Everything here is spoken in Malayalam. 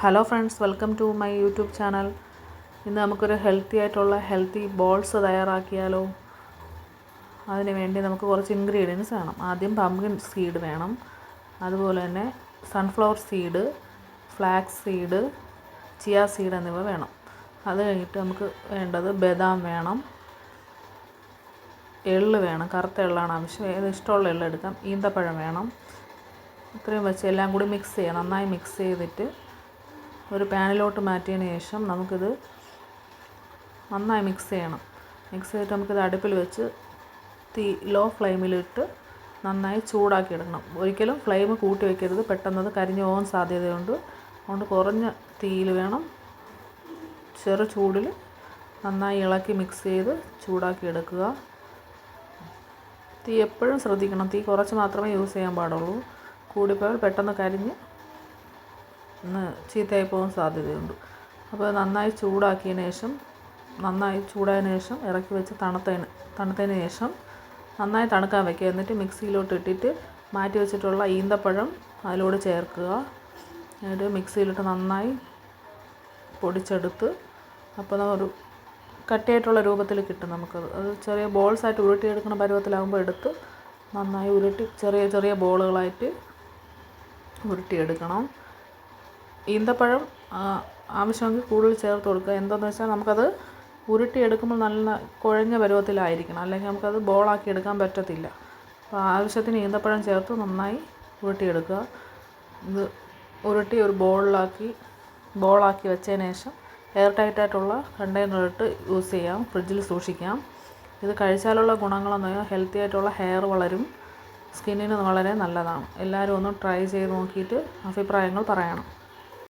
Hello friends, welcome to my YouTube channel. ഇന്ന് നമുക്കൊരു ഹെൽത്തി ബോൾസ് തയ്യാറാക്കിയാലോ. അതിന് വേണ്ടി നമുക്ക് കുറച്ച് ഇൻഗ്രീഡിയൻസ് വേണം. ആദ്യം പംകിൻ സീഡ് വേണം, അതുപോലെ തന്നെ sunflower seed, flax seed, chia seed എന്നിവ വേണം. അത് കഴിഞ്ഞിട്ട് നമുക്ക് വേണ്ടത് ബദാം വേണം, എള്ള് വേണം, കറുത്ത എള്ളാണ് ആവശ്യം, ഏത് ഇഷ്ടമുള്ള എള്ള് എടുക്കാം. ഈന്തപ്പഴം വേണം. ഇത്രയും വെച്ച് എല്ലാം കൂടി മിക്സ് ചെയ്യാം. നന്നായി മിക്സ് ചെയ്തിട്ട് ഒരു പാനിലോട്ട് മാറ്റിയതിന് ശേഷം നമുക്കിത് നന്നായി മിക്സ് ചെയ്യണം. മിക്സ് ചെയ്തിട്ട് നമുക്കിത് അടുപ്പിൽ വെച്ച് ലോ ഫ്ലെയിമിലിട്ട് നന്നായി ചൂടാക്കി എടുക്കണം. ഒരിക്കലും ഫ്ലെയിം കൂട്ടി വയ്ക്കരുത്, പെട്ടെന്നത് കരിഞ്ഞു പോകാൻ സാധ്യതയുണ്ട്. അതുകൊണ്ട് കുറഞ്ഞ തീയിൽ വേണം, ചെറു ചൂടിൽ നന്നായി ഇളക്കി മിക്സ് ചെയ്ത് ചൂടാക്കി എടുക്കുക. തീ എപ്പോഴും ശ്രദ്ധിക്കണം, തീ കുറച്ച് മാത്രമേ യൂസ് ചെയ്യാൻ പാടുള്ളൂ. കൂടിപ്പോയാൽ പെട്ടെന്ന് കരിഞ്ഞ് ചീത്തയായി പോകാൻ സാധ്യതയുണ്ട്. അപ്പോൾ നന്നായി ചൂടാക്കിയതിന് ശേഷം ഇറക്കി വെച്ച് തണുത്തതിന് ശേഷം നന്നായി തണുക്കാൻ വയ്ക്കുക. എന്നിട്ട് മിക്സിയിലോട്ട് ഇട്ടിട്ട് മാറ്റി വെച്ചിട്ടുള്ള ഈന്തപ്പഴം അതിലൂടെ ചേർക്കുക. എന്നിട്ട് മിക്സിയിലിട്ട് നന്നായി പൊടിച്ചെടുത്ത് അപ്പോൾ ഒരു കട്ടിയായിട്ടുള്ള രൂപത്തിൽ കിട്ടും നമുക്കത്. അത് ചെറിയ ബോൾസായിട്ട് ഉരുട്ടിയെടുക്കുന്ന പരുവത്തിലാകുമ്പോൾ എടുത്ത് നന്നായി ഉരുട്ടി ചെറിയ ചെറിയ ബോളുകളായിട്ട് ഉരുട്ടിയെടുക്കണം. ഈന്തപ്പഴം ആവശ്യമെങ്കിൽ കൂടുതൽ ചേർത്ത് കൊടുക്കുക. എന്താണെന്ന് വെച്ചാൽ നമുക്കത് ഉരുട്ടിയെടുക്കുമ്പോൾ നല്ല കുഴഞ്ഞ പരുവത്തിലായിരിക്കണം, അല്ലെങ്കിൽ നമുക്കത് ബോളാക്കി എടുക്കാൻ പറ്റത്തില്ല. അപ്പോൾ ആവശ്യത്തിന് ഈന്തപ്പഴം ചേർത്ത് നന്നായി ഉരുട്ടിയെടുക്കുക. ഇത് ഉരുട്ടി ഒരു ബോളാക്കി വെച്ചതിന് ശേഷം എയർ ടൈറ്റായിട്ടുള്ള കണ്ടെയ്നറിലിട്ട് യൂസ് ചെയ്യാം, ഫ്രിഡ്ജിൽ സൂക്ഷിക്കാം. ഇത് കഴിച്ചാലുള്ള ഗുണങ്ങളെന്ന് പറഞ്ഞാൽ ഹെൽത്തി ആയിട്ടുള്ള ഹെയർ വളരും, സ്കിന്നിന് വളരെ നല്ലതാണ്. എല്ലാവരും ഒന്ന് ട്രൈ ചെയ്ത് നോക്കിയിട്ട് അഭിപ്രായങ്ങൾ പറയണം.